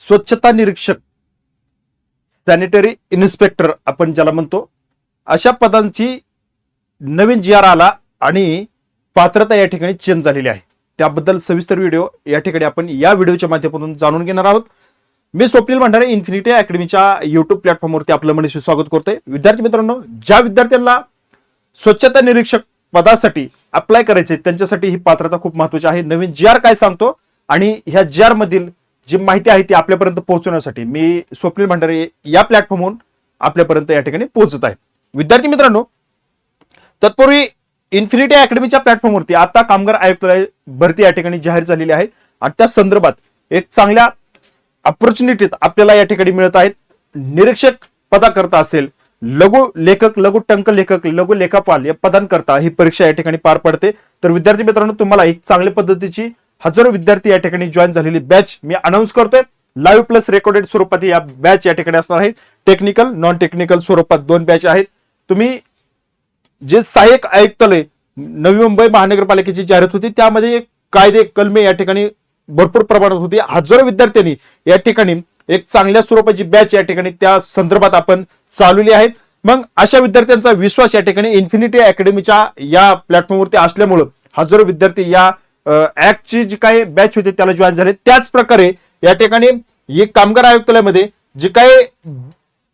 स्वच्छता निरीक्षक, sanitary inspector आपण ज्याला म्हणतो, अशा पदांची नवीन जी आर आला आणि पात्रता या ठिकाणी चेंज झालेली आहे. त्याबद्दल सविस्तर व्हिडिओ या ठिकाणी आपण या व्हिडिओच्या माध्यमातून जाणून घेणार आहोत. मी स्वप्नील भंडारे इन्फिनिटी अकॅडमीच्या युट्यूब प्लॅटफॉर्मवरती आपलं मनस्वी स्वागत करतोय. विद्यार्थी मित्रांनो, ज्या विद्यार्थ्यांना स्वच्छता निरीक्षक पदासाठी अप्लाय करायचे त्यांच्यासाठी ही पात्रता खूप महत्त्वाची आहे. नवीन जी आर काय सांगतो आणि ह्या जी आर मधील जी माहिती आहे ती आपल्यापर्यंत पोहोचवण्यासाठी मी स्वप्नील भंडारे या प्लॅटफॉर्मवरून आपल्यापर्यंत या ठिकाणी पोहोचत आहे. विद्यार्थी मित्रांनो, तत्पूर्वी इन्फिनिटी अकॅडमीच्या प्लॅटफॉर्मवरती आता कामगार आयुक्तालय भरती या ठिकाणी जाहीर झालेली आहे आणि त्या संदर्भात एक चांगल्या ऑपॉर्च्युनिटीज आपल्याला या ठिकाणी मिळत आहेत. निरीक्षक पदाकरता असेल, लघु लेखक, लघु टंक लेखक, लघु लेखापाल या पदांकरता ही परीक्षा या ठिकाणी पार पडते. तर विद्यार्थी मित्रांनो, तुम्हाला एक चांगल्या पद्धतीची हजारो विद्यार्थी या ठिकाणी जॉईन झालेली बॅच मी अनाऊन्स करतोय. लाईव्ह प्लस रेकॉर्डेड स्वरूपात या बॅच या ठिकाणी असणार आहे. टेक्निकल, नॉन टेक्निकल स्वरूपात दोन बॅच आहेत. तुम्ही जे सहाय्यक आयुक्तालय नवी मुंबई महानगरपालिकेची जाहिरात होती त्यामध्ये कायदे कलमे या ठिकाणी भरपूर प्रमाणात होती. हजारो विद्यार्थ्यांनी या ठिकाणी एक चांगल्या स्वरूपाची बॅच या ठिकाणी त्या संदर्भात आपण चालवली आहेत. मग अशा विद्यार्थ्यांचा विश्वास या ठिकाणी इन्फिनिटी अकॅडमीच्या या प्लॅटफॉर्मवरती असल्यामुळे हजारो विद्यार्थी या ऍक्टची जी काही बॅच होती त्याला जॉईन झाले. त्याच प्रकारे या ठिकाणी कामगार आयुक्तालयामध्ये जे काही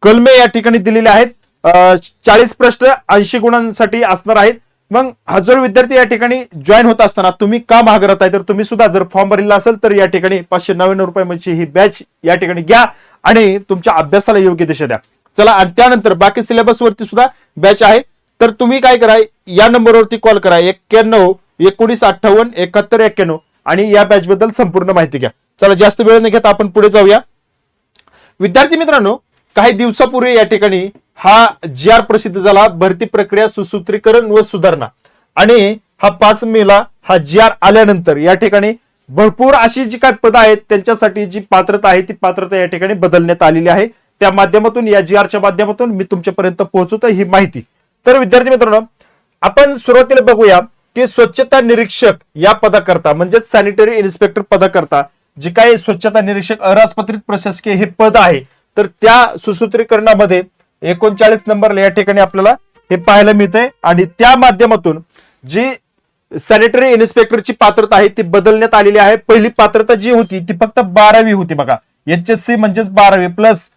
कलमे या ठिकाणी दिलेले आहेत 40 प्रश्न 80 गुणांसाठी असणार आहेत. मग हजारो विद्यार्थी या ठिकाणी जॉईन होत असताना तुम्ही का मागे राहताय, तर तुम्ही सुद्धा जर फॉर्म भरलेला असेल तर या ठिकाणी 599 रुपयाची ही बॅच या ठिकाणी घ्या आणि तुमच्या अभ्यासाला योग्य दिशा द्या. चला, आणि त्यानंतर बाकी सिलेबस वरती सुद्धा बॅच आहे. तर तुम्ही काय करा, या नंबरवरती कॉल करा 91 19 58 71 91 आणि या बॅच बद्दल संपूर्ण माहिती घ्या. चला, जास्त वेळ न घेता आपण पुढे जाऊया. विद्यार्थी मित्रांनो, काही दिवसापूर्वी या ठिकाणी हा जी आर प्रसिद्ध झाला, भरती प्रक्रिया सुसूत्रीकरण व सुधारणा, आणि हा 5 मेला हा जी आर आल्यानंतर या ठिकाणी भरपूर अशी जी काही पदं आहेत त्यांच्यासाठी जी पात्रता आहे ती पात्रता या ठिकाणी बदलण्यात आलेली आहे. त्या माध्यमातून या जी आरच्या माध्यमातून मी तुमच्यापर्यंत पोहोचवतो ही माहिती. तर विद्यार्थी मित्रांनो, आपण सुरुवातीला बघूया की स्वच्छता निरीक्षक या पदाकरता म्हणजेच सॅनिटरी इन्स्पेक्टर पदाकरता जे काही स्वच्छता निरीक्षक अराजपत्रित प्रशासकीय हे पद आहे, तर त्या सुसूत्रीकरणामध्ये 39 नंबरला या ठिकाणी आपल्याला हे पाहायला मिळतंय आणि त्या माध्यमातून जी सॅनिटरी इन्स्पेक्टरची पात्रता आहे ती बदलण्यात आलेली आहे. पहिली पात्रता जी होती ती फक्त 12वी होती बघा, HSC म्हणजेच 12वी प्लस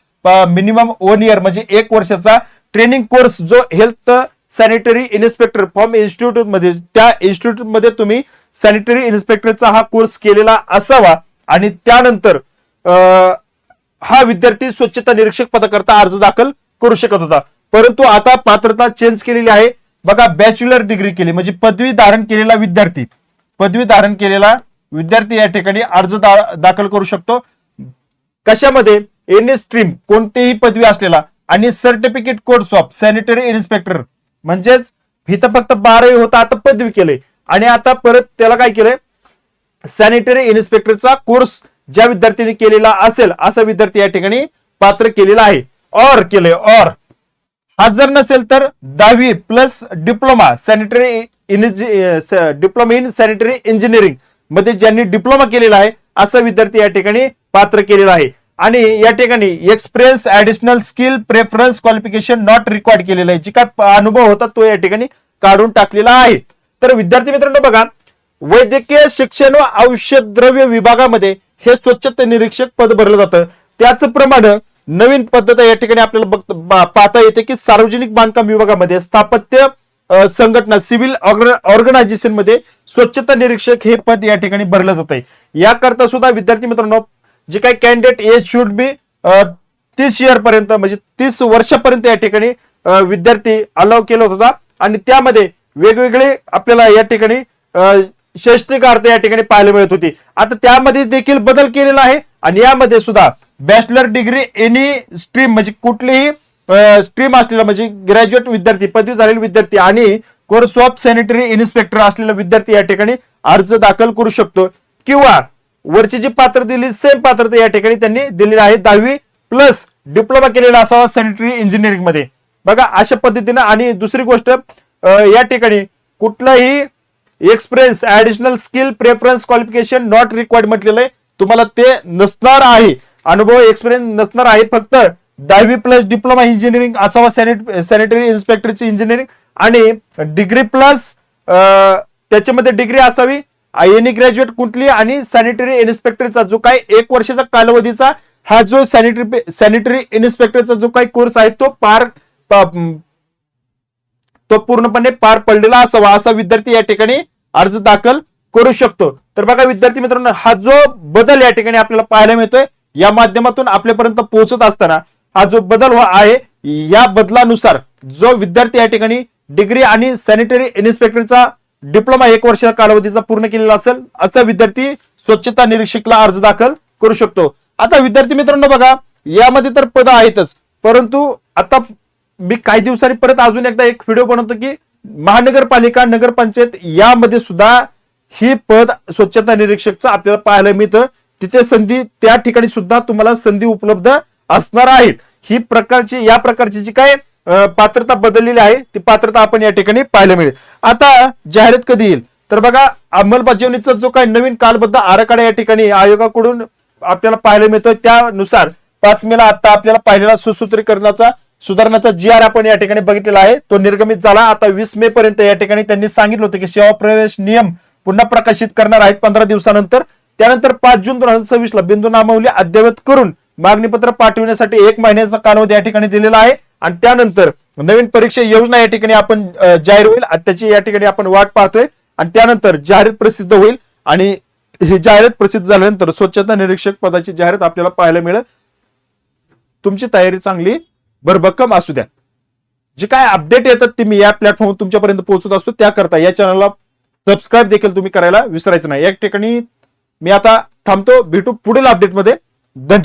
मिनिमम 1 इयर म्हणजे 1 वर्षाचा ट्रेनिंग कोर्स जो health sanitary inspector form institute मध्ये, त्या इन्स्टिट्यूट मध्ये तुम्ही सॅनिटरी इन्स्पेक्टरचा हा कोर्स केलेला असावा आणि त्यानंतर हा विद्यार्थी स्वच्छता निरीक्षक पदाकरता अर्ज दाखल करू शकत होता. परंतु आता पात्रता चेंज केलेली आहे बघा. बॅचलर डिग्री केली म्हणजे पदवी धारण केलेला विद्यार्थी या ठिकाणी अर्ज दाखल करू शकतो. कशामध्ये? एनी स्ट्रीम, कोणतीही पदवी असलेला, आणि certificate course of sanitary inspector म्हणजेच इथं फक्त 12वी होता, आता पदवी केले आणि आता परत त्याला काय केलंय, सॅनिटरी इन्स्पेक्टरचा कोर्स ज्या विद्यार्थ्यांनी केलेला असेल असा विद्यार्थी या ठिकाणी पात्र केलेला आहे. और केले, और हा जर नसेल तर 10वी plus diploma diploma in sanitary engineering मध्ये ज्यांनी डिप्लोमा केलेला आहे असा विद्यार्थी या ठिकाणी पात्र केलेला आहे. आणि या ठिकाणी experience additional skill preference qualification not required केलेला आहे. जी काय अनुभव होता तो या ठिकाणी काढून टाकलेला आहे. तर विद्यार्थी मित्रांनो बघा, वैद्यकीय शिक्षण व औषध द्रव्य विभागामध्ये हे स्वच्छता निरीक्षक पद भरलं जातं. त्याचप्रमाणे नवीन पद्धत या ठिकाणी आपल्याला पाहता येते की सार्वजनिक बांधकाम विभागामध्ये स्थापत्य संघटना सिव्हिल ऑर्गनायझेशन मध्ये स्वच्छता निरीक्षक हे पद या ठिकाणी भरलं जात आहे. याकरता सुद्धा विद्यार्थी मित्रांनो, जे काही candidate age should be 30 year पर्यंत म्हणजे 30 वर्षापर्यंत या ठिकाणी विद्यार्थी अलाव केला होता आणि त्यामध्ये वेगवेगळे आपल्याला या ठिकाणी शैक्षणिक अर्थ या ठिकाणी पाहायला मिळत होती. आता त्यामध्ये देखील बदल केलेला आहे आणि यामध्ये सुद्धा बॅचलर डिग्री एनी स्ट्रीम म्हणजे कुठलीही स्ट्रीम असलेला म्हणजे ग्रॅज्युएट विद्यार्थी, पदवी झालेले विद्यार्थी आणि कोर्स ऑफ सॅनिटरी इन्स्पेक्टर असलेला विद्यार्थी या ठिकाणी अर्ज दाखल करू शकतो. किंवा वरची जी पात्र दिली सेम पात्रता या ठिकाणी त्यांनी दिलेली आहे. 10वी प्लस डिप्लोमा केलेला असावा सॅनिटरी इंजिनिअरिंग मध्ये बघा, अशा पद्धतीने. आणि दुसरी गोष्ट या ठिकाणी कुठलाही experience additional skill preference qualification not required म्हटलेलं आहे, तुम्हाला ते नसणार आहे. अनुभव एक्सपिरियन्स नसणार आहे, फक्त 10वी प्लस डिप्लोमा इंजिनिअरिंग असावा सॅनिटरी इन्स्पेक्टरची इंजिनिअरिंग, आणि डिग्री प्लस त्याच्यामध्ये डिग्री असावी एनी ग्रॅज्युएट कुठली, आणि सॅनिटरी इन्स्पेक्टरचा जो काही 1 वर्षाचा कालावधीचा हा जो सॅनिटरी इन्स्पेक्टरचा जो काही कोर्स आहे तो पूर्णपणे पार पडलेला असावा, असा विद्यार्थी या ठिकाणी अर्ज दाखल करू शकतो. तर बघा विद्यार्थी मित्रांनो, हा जो बदल या ठिकाणी आपल्याला पाहायला मिळतोय या माध्यमातून आपल्यापर्यंत पोहोचत असताना, हा जो बदल आहे या बदलानुसार जो विद्यार्थी या ठिकाणी डिग्री आणि सॅनिटरी इन्स्पेक्टरचा डिप्लोमा 1 वर्षाच्या कालावधीचा पूर्ण केलेला असेल असा विद्यार्थी स्वच्छता निरीक्षकला अर्ज दाखल करू शकतो. आता विद्यार्थी मित्रांनो बघा, यामध्ये तर पद आहेतच, परंतु आता मी काही दिवसांनी परत अजून एकदा एक व्हिडिओ बनवतो की महानगरपालिका नगरपंचायत यामध्ये सुद्धा ही पद स्वच्छता निरीक्षकचं आपल्याला पाहायला मिळतं. तिथे संधी त्या ठिकाणी सुद्धा तुम्हाला संधी उपलब्ध असणार आहेत. या प्रकारची जी काय पात्रता बदललेली आहे ती पात्रता आपण या ठिकाणी पाहायला मिळेल. आता जाहिरात कधी येईल तर बघा, अंमलबजावणीचा जो काही नवीन कालबद्ध आराखडा या ठिकाणी आयोगाकडून आपल्याला पाहायला मिळतोय, त्यानुसार 5 मेला आता आपल्याला पाहिलेला सुधारणाचा GR आपण या ठिकाणी बघितलेला आहे, तो निर्गमित झाला. आता 20 मे पर्यंत या ठिकाणी त्यांनी सांगितलं होतं की सेवा प्रवेश नियम पुन्हा प्रकाशित करणार आहेत 15 दिवसानंतर. त्यानंतर 5 जून 2026 ला बिंदूनामावली अद्ययावत करून मागणीपत्र पाठविण्यासाठी 1 महिन्याचा कालावधी या ठिकाणी दिलेला आहे. आणि त्यानंतर नवीन परीक्षा योजना या ठिकाणी आपण जाहीर होईल, त्याची या ठिकाणी आपण वाट पाहतोय. आणि त्यानंतर जाहिरात प्रसिद्ध होईल, आणि ही जाहिरात प्रसिद्ध झाल्यानंतर स्वच्छता निरीक्षक पदाची जाहिरात आपल्याला पाहायला मिळेल. तुमची तयारी चांगली भरभक्कम असू द्या. जे काय अपडेट येतात ते मी या प्लॅटफॉर्म तुमच्यापर्यंत पोहोचत असतो. त्याकरता या चॅनलला सबस्क्राईब देखील तुम्ही करायला विसरायचं नाही. या ठिकाणी मी आता थांबतो, भेटू पुढील अपडेटमध्ये. धन्यवाद.